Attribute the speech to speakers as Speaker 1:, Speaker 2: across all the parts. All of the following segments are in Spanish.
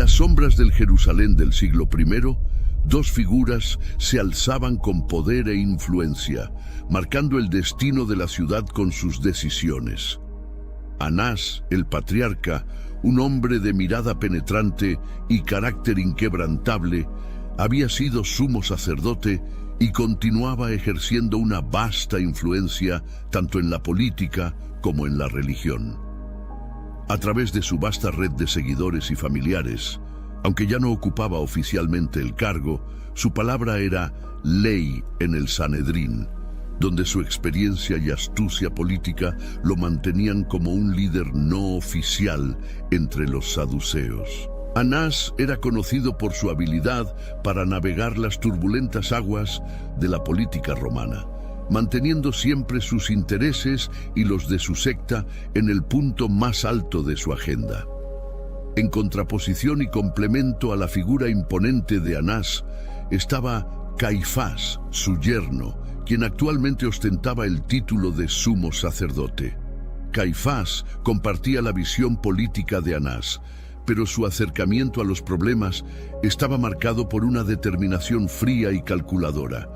Speaker 1: las sombras del Jerusalén del siglo I, dos figuras se alzaban con poder e influencia, marcando el destino de la ciudad con sus decisiones. Anás, el patriarca, un hombre de mirada penetrante y carácter inquebrantable, había sido sumo sacerdote y continuaba ejerciendo una vasta influencia tanto en la política como en la religión. A través de su vasta red de seguidores y familiares, aunque ya no ocupaba oficialmente el cargo, su palabra era ley en el Sanedrín, donde su experiencia y astucia política lo mantenían como un líder no oficial entre los saduceos. Anás era conocido por su habilidad para navegar las turbulentas aguas de la política romana, manteniendo siempre sus intereses y los de su secta en el punto más alto de su agenda. En contraposición y complemento a la figura imponente de Anás, estaba Caifás, su yerno, quien actualmente ostentaba el título de sumo sacerdote. Caifás compartía la visión política de Anás, pero su acercamiento a los problemas estaba marcado por una determinación fría y calculadora.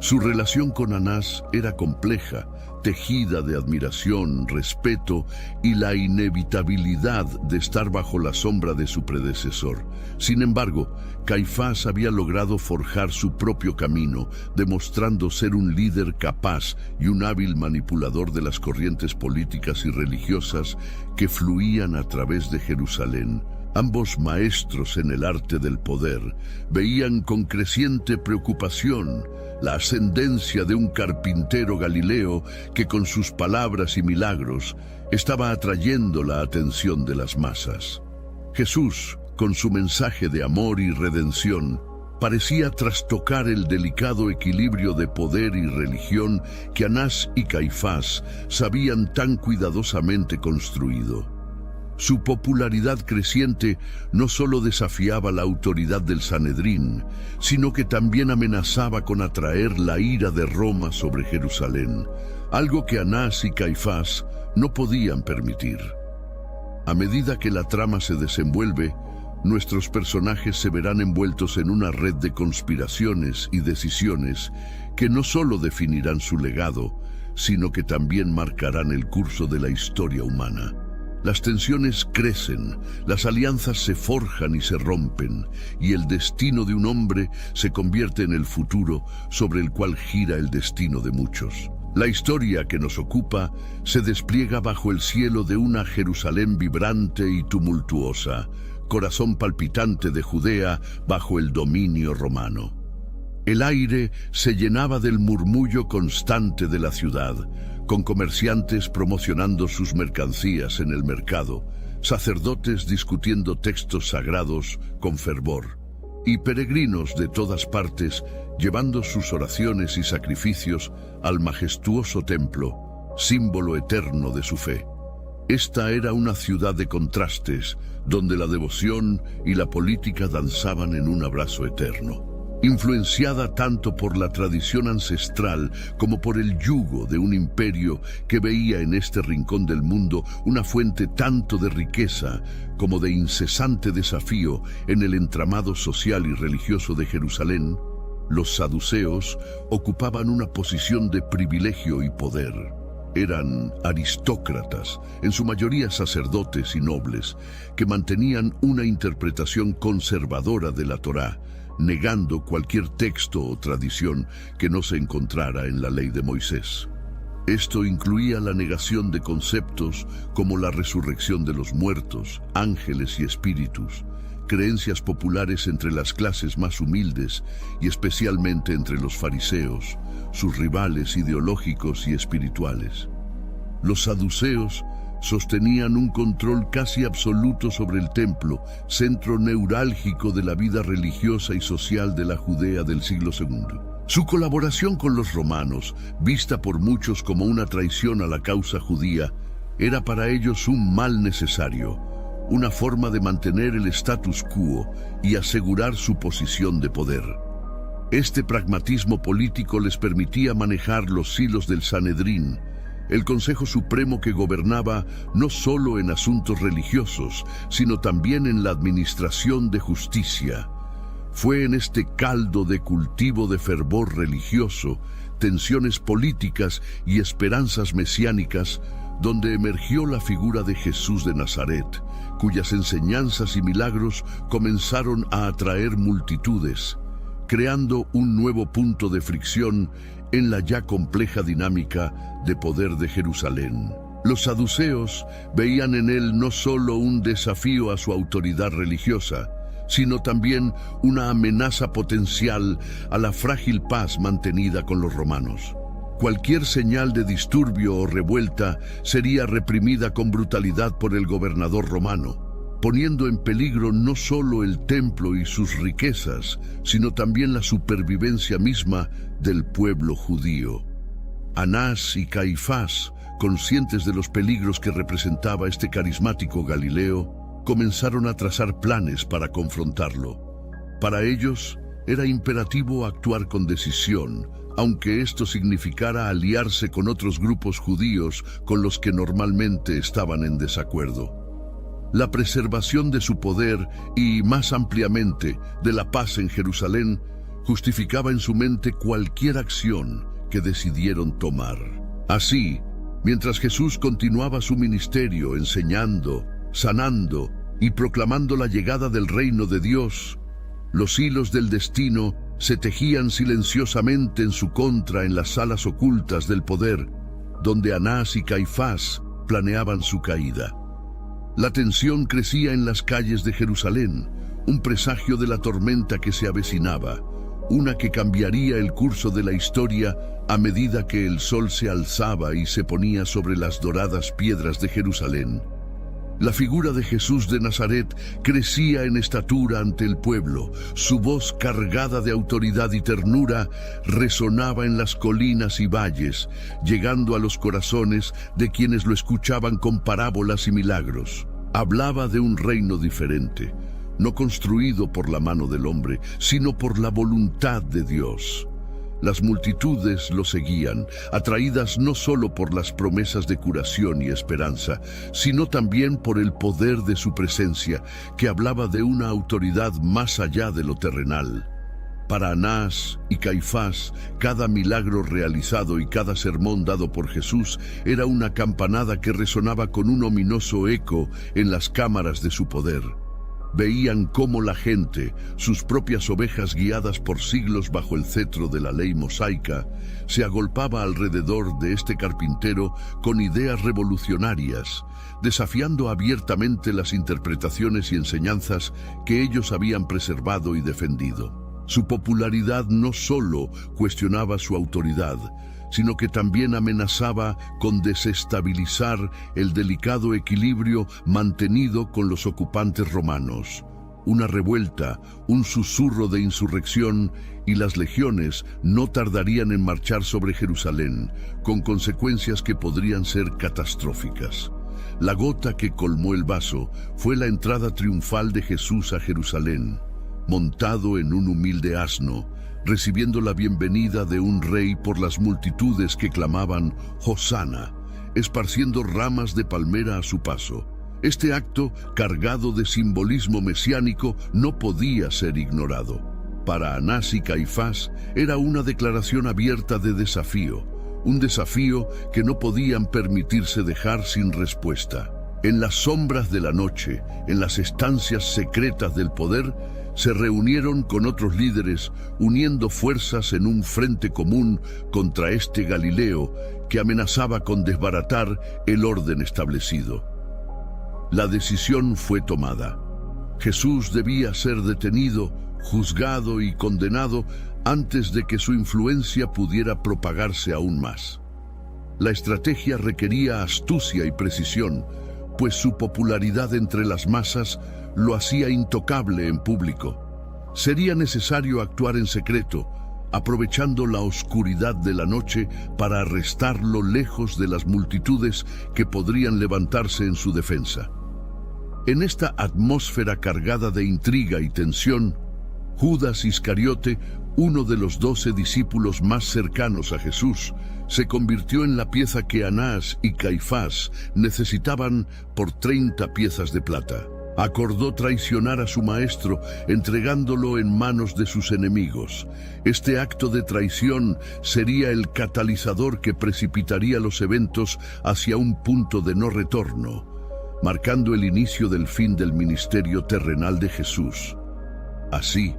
Speaker 1: Su relación con Anás era compleja, tejida de admiración, respeto y la inevitabilidad de estar bajo la sombra de su predecesor. Sin embargo, Caifás había logrado forjar su propio camino, demostrando ser un líder capaz y un hábil manipulador de las corrientes políticas y religiosas que fluían a través de Jerusalén. Ambos maestros en el arte del poder veían con creciente preocupación la ascendencia de un carpintero galileo que con sus palabras y milagros estaba atrayendo la atención de las masas. Jesús, con su mensaje de amor y redención, parecía trastocar el delicado equilibrio de poder y religión que Anás y Caifás sabían tan cuidadosamente construido. Su popularidad creciente no solo desafiaba la autoridad del Sanedrín, sino que también amenazaba con atraer la ira de Roma sobre Jerusalén, algo que Anás y Caifás no podían permitir. A medida que la trama se desenvuelve, nuestros personajes se verán envueltos en una red de conspiraciones y decisiones que no solo definirán su legado, sino que también marcarán el curso de la historia humana. Las tensiones crecen, las alianzas se forjan y se rompen, y el destino de un hombre se convierte en el futuro sobre el cual gira el destino de muchos. La historia que nos ocupa se despliega bajo el cielo de una Jerusalén vibrante y tumultuosa, corazón palpitante de Judea bajo el dominio romano. El aire se llenaba del murmullo constante de la ciudad, con comerciantes promocionando sus mercancías en el mercado, sacerdotes discutiendo textos sagrados con fervor, y peregrinos de todas partes llevando sus oraciones y sacrificios al majestuoso templo, símbolo eterno de su fe. Esta era una ciudad de contrastes, donde la devoción y la política danzaban en un abrazo eterno. Influenciada tanto por la tradición ancestral como por el yugo de un imperio que veía en este rincón del mundo una fuente tanto de riqueza como de incesante desafío en el entramado social y religioso de Jerusalén, los saduceos ocupaban una posición de privilegio y poder. Eran aristócratas, en su mayoría sacerdotes y nobles, que mantenían una interpretación conservadora de la Torá, negando cualquier texto o tradición que no se encontrara en la ley de Moisés. Esto incluía la negación de conceptos como la resurrección de los muertos, ángeles y espíritus, creencias populares entre las clases más humildes y especialmente entre los fariseos, sus rivales ideológicos y espirituales. Los saduceos sostenían un control casi absoluto sobre el templo, centro neurálgico de la vida religiosa y social de la Judea del siglo II. Su colaboración con los romanos, vista por muchos como una traición a la causa judía, era para ellos un mal necesario, una forma de mantener el status quo y asegurar su posición de poder. Este pragmatismo político les permitía manejar los hilos del Sanedrín, el Consejo Supremo que gobernaba no solo en asuntos religiosos, sino también en la administración de justicia. Fue en este caldo de cultivo de fervor religioso, tensiones políticas y esperanzas mesiánicas, donde emergió la figura de Jesús de Nazaret, cuyas enseñanzas y milagros comenzaron a atraer multitudes, creando un nuevo punto de fricción en la ya compleja dinámica de poder de Jerusalén. Los saduceos veían en él no solo un desafío a su autoridad religiosa, sino también una amenaza potencial a la frágil paz mantenida con los romanos. Cualquier señal de disturbio o revuelta sería reprimida con brutalidad por el gobernador romano, poniendo en peligro no solo el templo y sus riquezas, sino también la supervivencia misma del pueblo judío. Anás y Caifás, conscientes de los peligros que representaba este carismático Galileo, comenzaron a trazar planes para confrontarlo. Para ellos, era imperativo actuar con decisión, aunque esto significara aliarse con otros grupos judíos con los que normalmente estaban en desacuerdo. La preservación de su poder y, más ampliamente, de la paz en Jerusalén, justificaba en su mente cualquier acción que decidieron tomar. Así, mientras Jesús continuaba su ministerio enseñando, sanando y proclamando la llegada del reino de Dios, los hilos del destino se tejían silenciosamente en su contra en las salas ocultas del poder, donde Anás y Caifás planeaban su caída. La tensión crecía en las calles de Jerusalén, un presagio de la tormenta que se avecinaba, una que cambiaría el curso de la historia a medida que el sol se alzaba y se ponía sobre las doradas piedras de Jerusalén. La figura de Jesús de Nazaret crecía en estatura ante el pueblo. Su voz, cargada de autoridad y ternura, resonaba en las colinas y valles, llegando a los corazones de quienes lo escuchaban con parábolas y milagros. Hablaba de un reino diferente, no construido por la mano del hombre, sino por la voluntad de Dios. Las multitudes lo seguían, atraídas no solo por las promesas de curación y esperanza, sino también por el poder de su presencia, que hablaba de una autoridad más allá de lo terrenal. Para Anás y Caifás, cada milagro realizado y cada sermón dado por Jesús era una campanada que resonaba con un ominoso eco en las cámaras de su poder. Veían cómo la gente, sus propias ovejas guiadas por siglos bajo el cetro de la ley mosaica, se agolpaba alrededor de este carpintero con ideas revolucionarias, desafiando abiertamente las interpretaciones y enseñanzas que ellos habían preservado y defendido. Su popularidad no solo cuestionaba su autoridad, sino que también amenazaba con desestabilizar el delicado equilibrio mantenido con los ocupantes romanos. Una revuelta, un susurro de insurrección y las legiones no tardarían en marchar sobre Jerusalén, con consecuencias que podrían ser catastróficas. La gota que colmó el vaso fue la entrada triunfal de Jesús a Jerusalén, montado en un humilde asno, recibiendo la bienvenida de un rey por las multitudes que clamaban «Hosana», esparciendo ramas de palmera a su paso. Este acto, cargado de simbolismo mesiánico, no podía ser ignorado. Para Anás y Caifás era una declaración abierta de desafío, un desafío que no podían permitirse dejar sin respuesta. En las sombras de la noche, en las estancias secretas del poder, se reunieron con otros líderes, uniendo fuerzas en un frente común contra este Galileo que amenazaba con desbaratar el orden establecido. La decisión fue tomada. Jesús debía ser detenido, juzgado y condenado antes de que su influencia pudiera propagarse aún más. La estrategia requería astucia y precisión, pues su popularidad entre las masas lo hacía intocable en público. Sería necesario actuar en secreto, aprovechando la oscuridad de la noche para arrestarlo lejos de las multitudes que podrían levantarse en su defensa. En esta atmósfera cargada de intriga y tensión, Judas Iscariote, uno de los 12 discípulos más cercanos a Jesús, se convirtió en la pieza que Anás y Caifás necesitaban por 30 piezas de plata. Acordó traicionar a su maestro, entregándolo en manos de sus enemigos. Este acto de traición sería el catalizador que precipitaría los eventos hacia un punto de no retorno, marcando el inicio del fin del ministerio terrenal de Jesús. Así,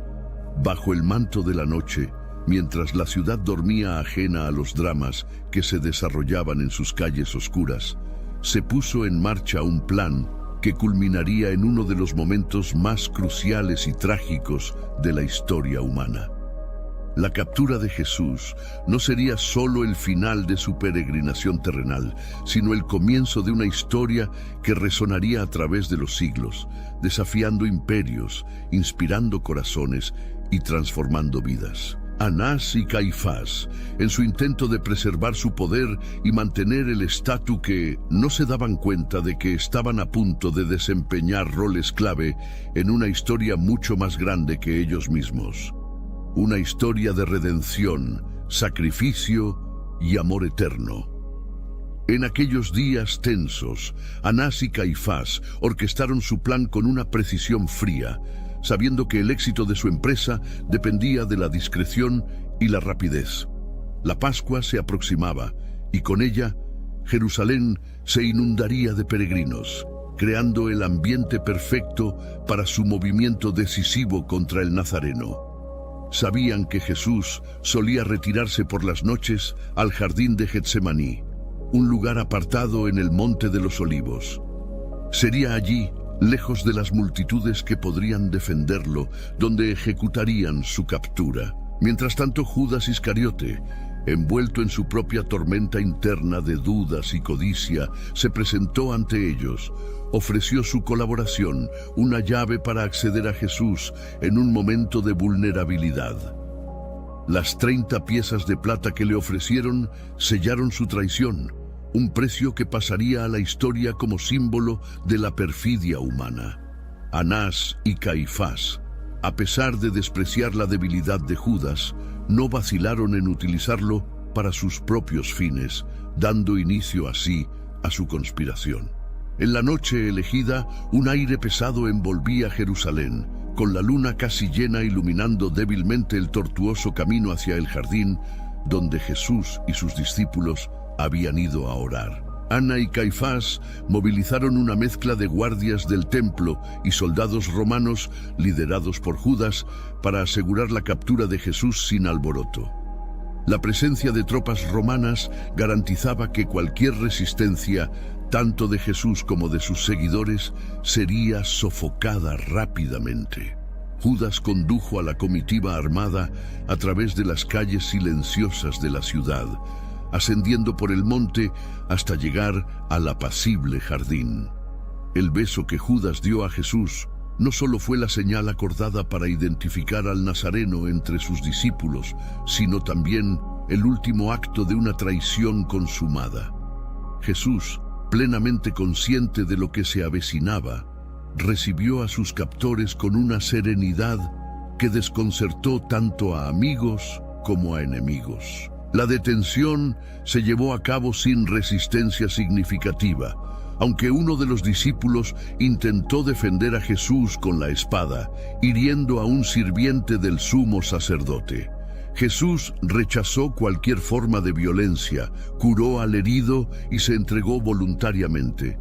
Speaker 1: bajo el manto de la noche, mientras la ciudad dormía ajena a los dramas que se desarrollaban en sus calles oscuras, se puso en marcha un plan que culminaría en uno de los momentos más cruciales y trágicos de la historia humana. La captura de Jesús no sería solo el final de su peregrinación terrenal, sino el comienzo de una historia que resonaría a través de los siglos, desafiando imperios, inspirando corazones y transformando vidas. Anás y Caifás, en su intento de preservar su poder y mantener el estatus quo, no se daban cuenta de que estaban a punto de desempeñar roles clave en una historia mucho más grande que ellos mismos. Una historia de redención, sacrificio y amor eterno. En aquellos días tensos, Anás y Caifás orquestaron su plan con una precisión fría, sabiendo que el éxito de su empresa dependía de la discreción y la rapidez. La Pascua se aproximaba y con ella Jerusalén se inundaría de peregrinos, creando el ambiente perfecto para su movimiento decisivo contra el Nazareno. Sabían que Jesús solía retirarse por las noches al jardín de Getsemaní, un lugar apartado en el Monte de los Olivos. Sería allí, lejos de las multitudes que podrían defenderlo, donde ejecutarían su captura. Mientras tanto, Judas Iscariote, envuelto en su propia tormenta interna de dudas y codicia, se presentó ante ellos. Ofreció su colaboración, una llave para acceder a Jesús en un momento de vulnerabilidad. Las 30 piezas de plata que le ofrecieron sellaron su traición, un precio que pasaría a la historia como símbolo de la perfidia humana. Anás y Caifás, a pesar de despreciar la debilidad de Judas, no vacilaron en utilizarlo para sus propios fines, dando inicio así a su conspiración. En la noche elegida, un aire pesado envolvía Jerusalén, con la luna casi llena iluminando débilmente el tortuoso camino hacia el jardín, donde Jesús y sus discípulos habían ido a orar. Ana y Caifás movilizaron una mezcla de guardias del templo y soldados romanos liderados por Judas para asegurar la captura de Jesús sin alboroto. La presencia de tropas romanas garantizaba que cualquier resistencia, tanto de Jesús como de sus seguidores, sería sofocada rápidamente. Judas condujo a la comitiva armada a través de las calles silenciosas de la ciudad, ascendiendo por el monte hasta llegar al apacible jardín. El beso que Judas dio a Jesús no solo fue la señal acordada para identificar al Nazareno entre sus discípulos, sino también el último acto de una traición consumada. Jesús, plenamente consciente de lo que se avecinaba, recibió a sus captores con una serenidad que desconcertó tanto a amigos como a enemigos. La detención se llevó a cabo sin resistencia significativa, aunque uno de los discípulos intentó defender a Jesús con la espada, hiriendo a un sirviente del sumo sacerdote. Jesús rechazó cualquier forma de violencia, curó al herido y se entregó voluntariamente,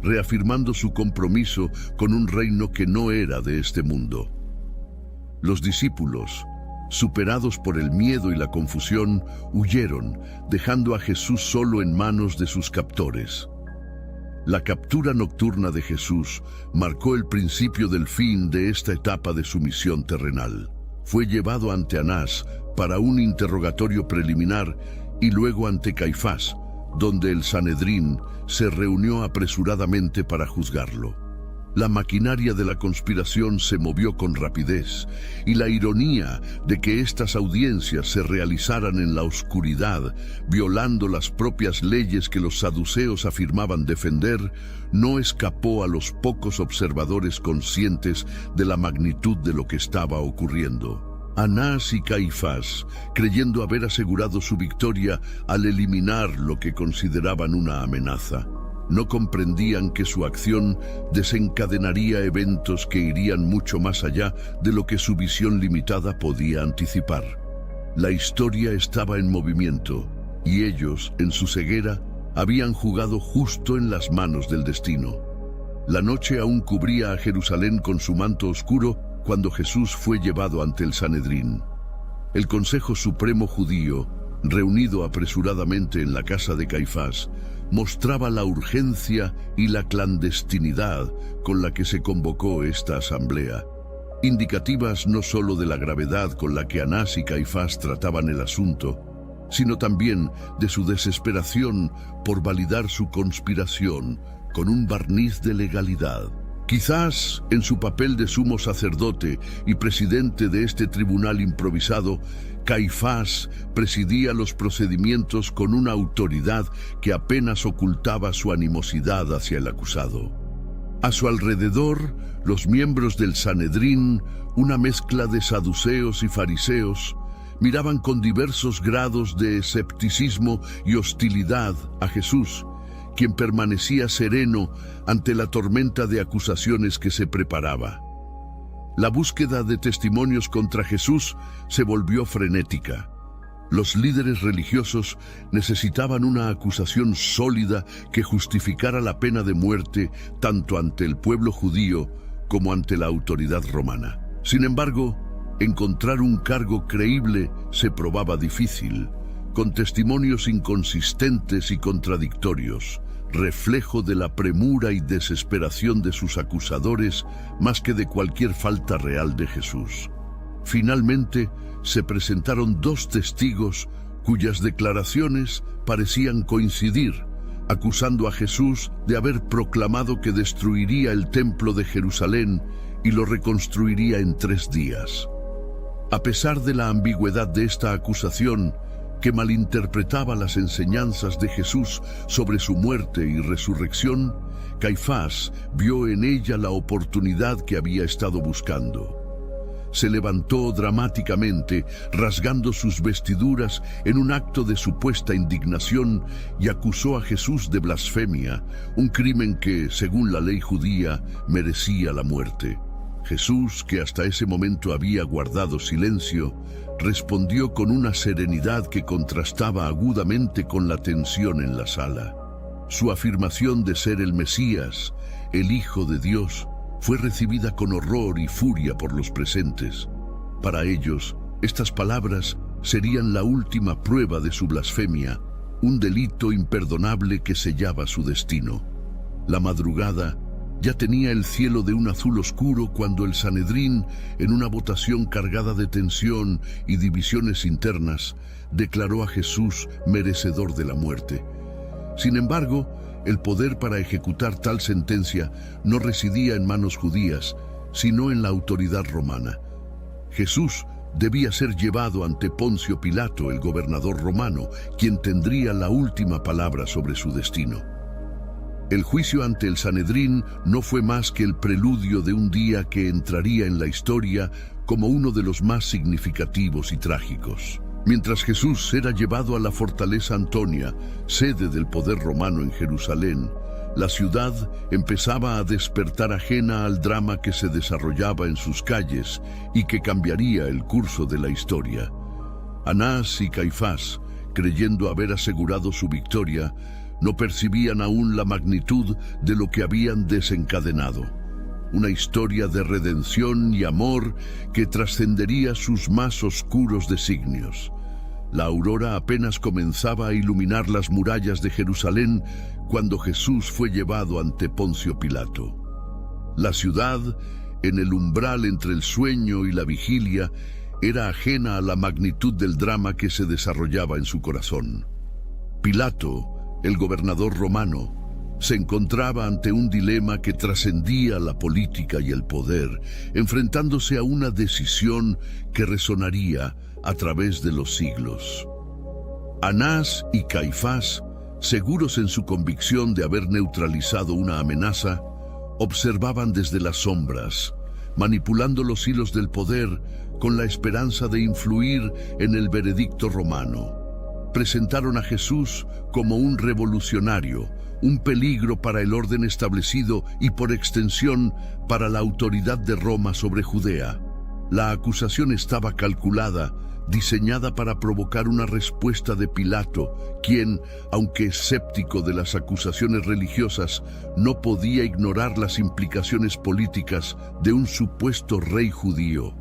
Speaker 1: reafirmando su compromiso con un reino que no era de este mundo. Los discípulos, superados por el miedo y la confusión, huyeron, dejando a Jesús solo en manos de sus captores. La captura nocturna de Jesús marcó el principio del fin de esta etapa de su misión terrenal. Fue llevado ante Anás para un interrogatorio preliminar y luego ante Caifás, donde el Sanedrín se reunió apresuradamente para juzgarlo. La maquinaria de la conspiración se movió con rapidez, y la ironía de que estas audiencias se realizaran en la oscuridad, violando las propias leyes que los saduceos afirmaban defender, no escapó a los pocos observadores conscientes de la magnitud de lo que estaba ocurriendo. Anás y Caifás, creyendo haber asegurado su victoria al eliminar lo que consideraban una amenaza, no comprendían que su acción desencadenaría eventos que irían mucho más allá de lo que su visión limitada podía anticipar. La historia estaba en movimiento, y ellos, en su ceguera, habían jugado justo en las manos del destino. La noche aún cubría a Jerusalén con su manto oscuro cuando Jesús fue llevado ante el Sanedrín. El Consejo Supremo Judío, reunido apresuradamente en la casa de Caifás, mostraba la urgencia y la clandestinidad con la que se convocó esta asamblea, indicativas no solo de la gravedad con la que Anás y Caifás trataban el asunto, sino también de su desesperación por validar su conspiración con un barniz de legalidad. Quizás, en su papel de sumo sacerdote y presidente de este tribunal improvisado, Caifás presidía los procedimientos con una autoridad que apenas ocultaba su animosidad hacia el acusado. A su alrededor, los miembros del Sanedrín, una mezcla de saduceos y fariseos, miraban con diversos grados de escepticismo y hostilidad a Jesús, quien permanecía sereno ante la tormenta de acusaciones que se preparaba. La búsqueda de testimonios contra Jesús se volvió frenética. Los líderes religiosos necesitaban una acusación sólida que justificara la pena de muerte tanto ante el pueblo judío como ante la autoridad romana. Sin embargo, encontrar un cargo creíble se probaba difícil, con testimonios inconsistentes y contradictorios, reflejo de la premura y desesperación de sus acusadores más que de cualquier falta real de Jesús. Finalmente, se presentaron dos testigos cuyas declaraciones parecían coincidir, acusando a Jesús de haber proclamado que destruiría el templo de Jerusalén y lo reconstruiría en 3 días. A pesar de la ambigüedad de esta acusación, que malinterpretaba las enseñanzas de Jesús sobre su muerte y resurrección, Caifás vio en ella la oportunidad que había estado buscando. Se levantó dramáticamente, rasgando sus vestiduras en un acto de supuesta indignación, y acusó a Jesús de blasfemia, un crimen que, según la ley judía, merecía la muerte. Jesús, que hasta ese momento había guardado silencio, respondió con una serenidad que contrastaba agudamente con la tensión en la sala. Su afirmación de ser el Mesías, el Hijo de Dios, fue recibida con horror y furia por los presentes. Para ellos, estas palabras serían la última prueba de su blasfemia, un delito imperdonable que sellaba su destino. La madrugada ya tenía el cielo de un azul oscuro cuando el Sanedrín, en una votación cargada de tensión y divisiones internas, declaró a Jesús merecedor de la muerte. Sin embargo, el poder para ejecutar tal sentencia no residía en manos judías, sino en la autoridad romana. Jesús debía ser llevado ante Poncio Pilato, el gobernador romano, quien tendría la última palabra sobre su destino. El juicio ante el Sanedrín no fue más que el preludio de un día que entraría en la historia como uno de los más significativos y trágicos. Mientras Jesús era llevado a la fortaleza Antonia, sede del poder romano en Jerusalén, la ciudad empezaba a despertar ajena al drama que se desarrollaba en sus calles y que cambiaría el curso de la historia. Anás y Caifás, creyendo haber asegurado su victoria, no percibían aún la magnitud de lo que habían desencadenado. Una historia de redención y amor que trascendería sus más oscuros designios. La aurora apenas comenzaba a iluminar las murallas de Jerusalén cuando Jesús fue llevado ante Poncio Pilato. La ciudad, en el umbral entre el sueño y la vigilia, era ajena a la magnitud del drama que se desarrollaba en su corazón. Pilato, el gobernador romano, se encontraba ante un dilema que trascendía la política y el poder, enfrentándose a una decisión que resonaría a través de los siglos. Anás y Caifás, seguros en su convicción de haber neutralizado una amenaza, observaban desde las sombras, manipulando los hilos del poder con la esperanza de influir en el veredicto romano. Presentaron a Jesús como un revolucionario, un peligro para el orden establecido y por extensión para la autoridad de Roma sobre Judea. La acusación estaba calculada, diseñada para provocar una respuesta de Pilato, quien, aunque escéptico de las acusaciones religiosas, no podía ignorar las implicaciones políticas de un supuesto rey judío.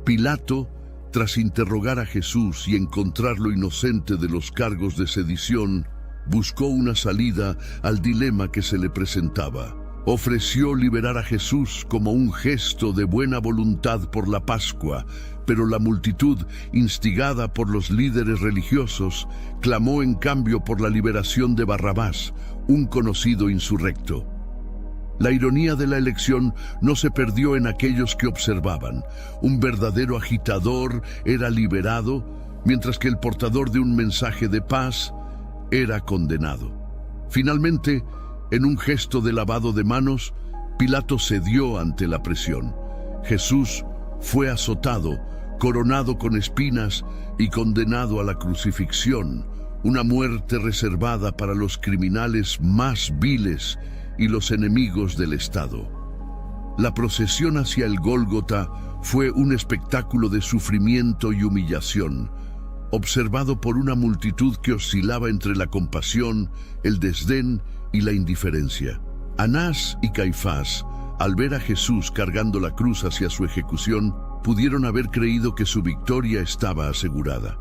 Speaker 1: Pilato, tras interrogar a Jesús y encontrarlo inocente de los cargos de sedición, buscó una salida al dilema que se le presentaba. Ofreció liberar a Jesús como un gesto de buena voluntad por la Pascua, pero la multitud, instigada por los líderes religiosos, clamó en cambio por la liberación de Barrabás, un conocido insurrecto. La ironía de la elección no se perdió en aquellos que observaban. Un verdadero agitador era liberado, mientras que el portador de un mensaje de paz era condenado. Finalmente, en un gesto de lavado de manos, Pilato cedió ante la presión. Jesús fue azotado, coronado con espinas y condenado a la crucifixión, una muerte reservada para los criminales más viles y los enemigos del Estado. La procesión hacia el Gólgota fue un espectáculo de sufrimiento y humillación, observado por una multitud que oscilaba entre la compasión, el desdén y la indiferencia. Anás y Caifás, al ver a Jesús cargando la cruz hacia su ejecución, pudieron haber creído que su victoria estaba asegurada.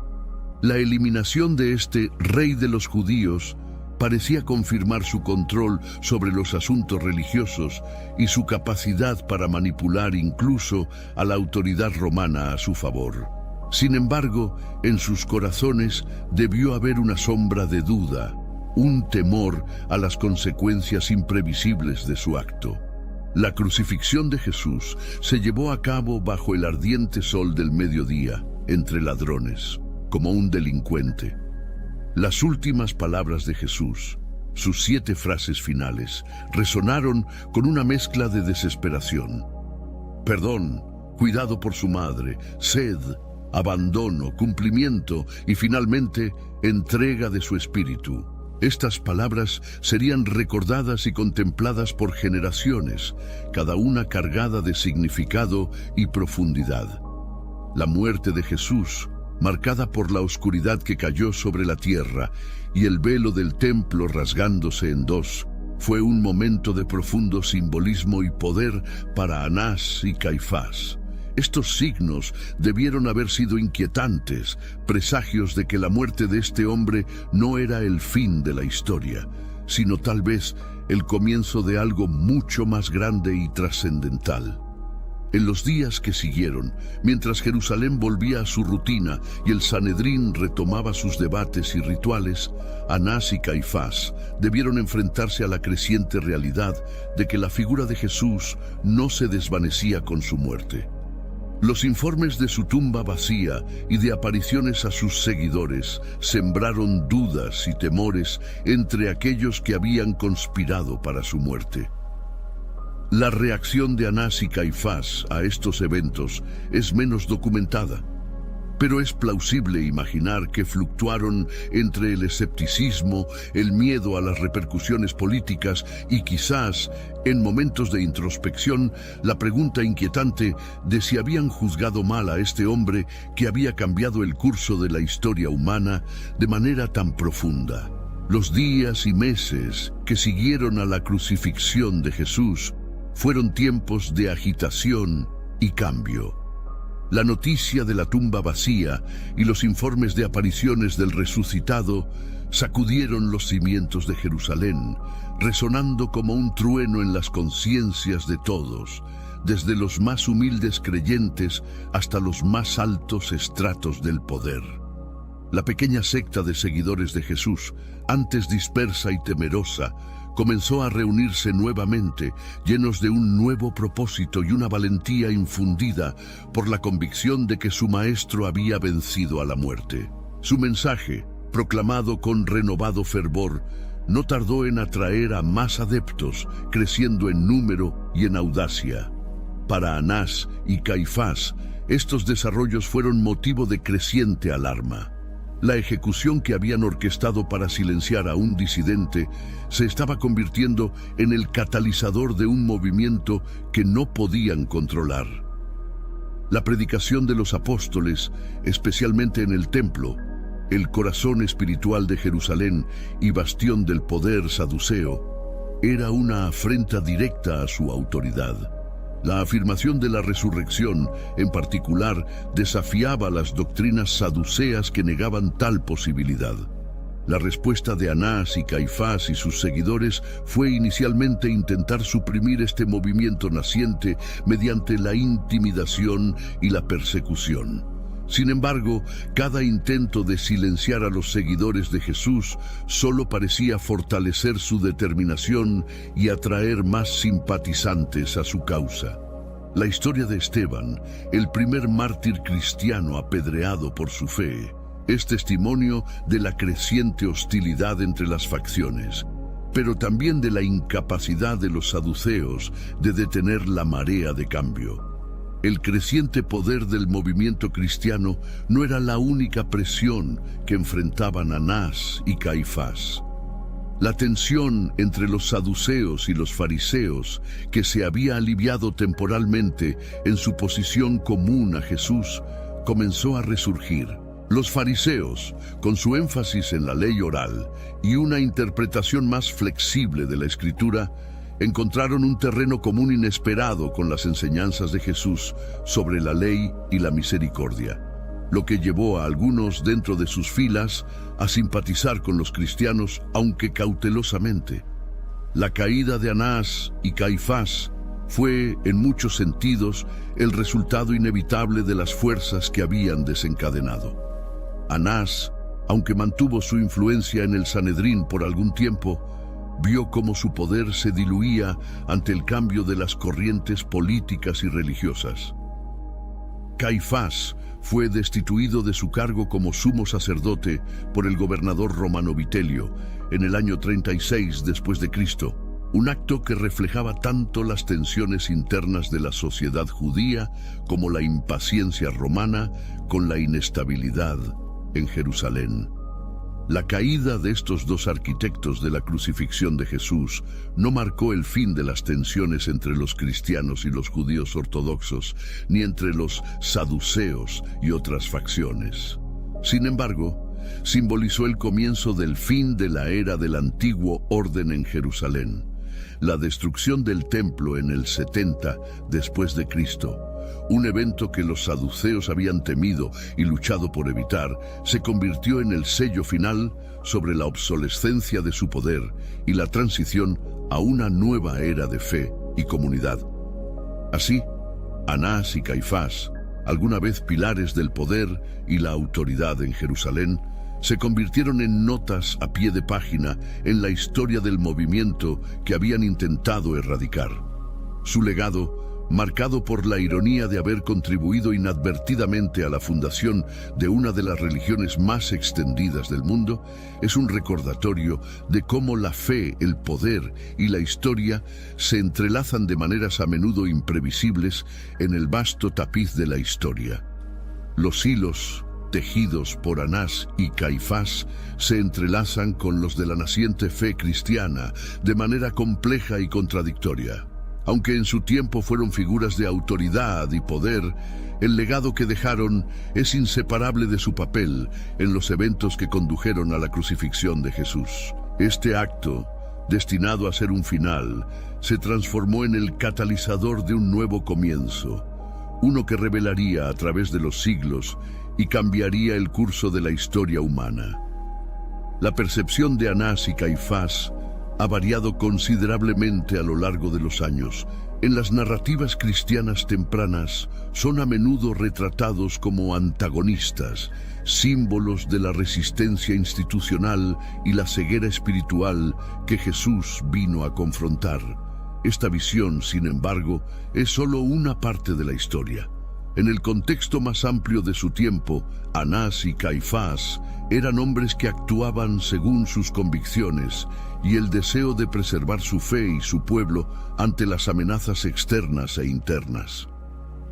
Speaker 1: La eliminación de este rey de los judíos parecía confirmar su control sobre los asuntos religiosos y su capacidad para manipular incluso a la autoridad romana a su favor. Sin embargo, en sus corazones debió haber una sombra de duda, un temor a las consecuencias imprevisibles de su acto. La crucifixión de Jesús se llevó a cabo bajo el ardiente sol del mediodía, entre ladrones, como un delincuente. Las últimas palabras de Jesús, sus 7 frases finales, resonaron con una mezcla de desesperación. Perdón, cuidado por su madre, sed, abandono, cumplimiento y finalmente entrega de su espíritu. Estas palabras serían recordadas y contempladas por generaciones, cada una cargada de significado y profundidad. La muerte de Jesús, marcada por la oscuridad que cayó sobre la tierra y el velo del templo rasgándose en dos, fue un momento de profundo simbolismo y poder para Anás y Caifás. Estos signos debieron haber sido inquietantes, presagios de que la muerte de este hombre no era el fin de la historia, sino tal vez el comienzo de algo mucho más grande y trascendental. En los días que siguieron, mientras Jerusalén volvía a su rutina y el Sanedrín retomaba sus debates y rituales, Anás y Caifás debieron enfrentarse a la creciente realidad de que la figura de Jesús no se desvanecía con su muerte. Los informes de su tumba vacía y de apariciones a sus seguidores sembraron dudas y temores entre aquellos que habían conspirado para su muerte. La reacción de Anás y Caifás a estos eventos es menos documentada, pero es plausible imaginar que fluctuaron entre el escepticismo, el miedo a las repercusiones políticas y quizás, en momentos de introspección, la pregunta inquietante de si habían juzgado mal a este hombre que había cambiado el curso de la historia humana de manera tan profunda. Los días y meses que siguieron a la crucifixión de Jesús fueron tiempos de agitación y cambio. La noticia de la tumba vacía y los informes de apariciones del resucitado sacudieron los cimientos de Jerusalén, resonando como un trueno en las conciencias de todos, desde los más humildes creyentes hasta los más altos estratos del poder. La pequeña secta de seguidores de Jesús, antes dispersa y temerosa, comenzó a reunirse nuevamente, llenos de un nuevo propósito y una valentía infundida por la convicción de que su maestro había vencido a la muerte. Su mensaje, proclamado con renovado fervor, no tardó en atraer a más adeptos, creciendo en número y en audacia. Para Anás y Caifás, estos desarrollos fueron motivo de creciente alarma. La ejecución que habían orquestado para silenciar a un disidente se estaba convirtiendo en el catalizador de un movimiento que no podían controlar. La predicación de los apóstoles, especialmente en el templo, el corazón espiritual de Jerusalén y bastión del poder saduceo, era una afrenta directa a su autoridad. La afirmación de la resurrección, en particular, desafiaba las doctrinas saduceas que negaban tal posibilidad. La respuesta de Anás y Caifás y sus seguidores fue inicialmente intentar suprimir este movimiento naciente mediante la intimidación y la persecución. Sin embargo, cada intento de silenciar a los seguidores de Jesús solo parecía fortalecer su determinación y atraer más simpatizantes a su causa. La historia de Esteban, el primer mártir cristiano apedreado por su fe, es testimonio de la creciente hostilidad entre las facciones, pero también de la incapacidad de los saduceos de detener la marea de cambio. El creciente poder del movimiento cristiano no era la única presión que enfrentaban Anás y Caifás. La tensión entre los saduceos y los fariseos, que se había aliviado temporalmente en su posición común a Jesús, comenzó a resurgir. Los fariseos, con su énfasis en la ley oral y una interpretación más flexible de la Escritura, encontraron un terreno común inesperado con las enseñanzas de Jesús sobre la ley y la misericordia, lo que llevó a algunos dentro de sus filas a simpatizar con los cristianos, aunque cautelosamente. La caída de Anás y Caifás fue, en muchos sentidos, el resultado inevitable de las fuerzas que habían desencadenado. Anás, aunque mantuvo su influencia en el Sanedrín por algún tiempo, vio cómo su poder se diluía ante el cambio de las corrientes políticas y religiosas. Caifás fue destituido de su cargo como sumo sacerdote por el gobernador romano Vitelio en el año 36 después de Cristo, un acto que reflejaba tanto las tensiones internas de la sociedad judía como la impaciencia romana con la inestabilidad en Jerusalén. La caída de estos dos arquitectos de la crucifixión de Jesús no marcó el fin de las tensiones entre los cristianos y los judíos ortodoxos, ni entre los saduceos y otras facciones. Sin embargo, simbolizó el comienzo del fin de la era del antiguo orden en Jerusalén. La destrucción del templo en el 70 después de Cristo, un evento que los saduceos habían temido y luchado por evitar, se convirtió en el sello final sobre la obsolescencia de su poder y la transición a una nueva era de fe y comunidad. Así, Anás y Caifás, alguna vez pilares del poder y la autoridad en Jerusalén, se convirtieron en notas a pie de página en la historia del movimiento que habían intentado erradicar. Su legado, marcado por la ironía de haber contribuido inadvertidamente a la fundación de una de las religiones más extendidas del mundo, es un recordatorio de cómo la fe, el poder y la historia se entrelazan de maneras a menudo imprevisibles en el vasto tapiz de la historia. Los hilos tejidos por Anás y Caifás se entrelazan con los de la naciente fe cristiana de manera compleja y contradictoria. Aunque en su tiempo fueron figuras de autoridad y poder, el legado que dejaron es inseparable de su papel en los eventos que condujeron a la crucifixión de Jesús. Este acto, destinado a ser un final, se transformó en el catalizador de un nuevo comienzo, uno que revelaría a través de los siglos y cambiaría el curso de la historia humana. La percepción de Anás y Caifás ha variado considerablemente a lo largo de los años. En las narrativas cristianas tempranas son a menudo retratados como antagonistas, símbolos de la resistencia institucional y la ceguera espiritual que Jesús vino a confrontar. Esta visión, sin embargo, es solo una parte de la historia. En el contexto más amplio de su tiempo, Anás y Caifás eran hombres que actuaban según sus convicciones y el deseo de preservar su fe y su pueblo ante las amenazas externas e internas.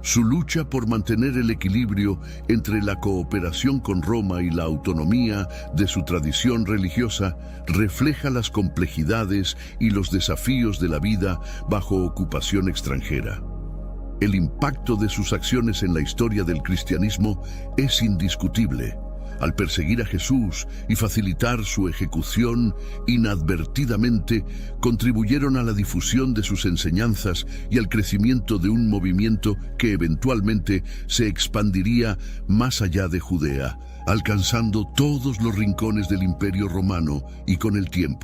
Speaker 1: Su lucha por mantener el equilibrio entre la cooperación con Roma y la autonomía de su tradición religiosa refleja las complejidades y los desafíos de la vida bajo ocupación extranjera. El impacto de sus acciones en la historia del cristianismo es indiscutible. Al perseguir a Jesús y facilitar su ejecución, inadvertidamente contribuyeron a la difusión de sus enseñanzas y al crecimiento de un movimiento que eventualmente se expandiría más allá de Judea, alcanzando todos los rincones del Imperio Romano y con el tiempo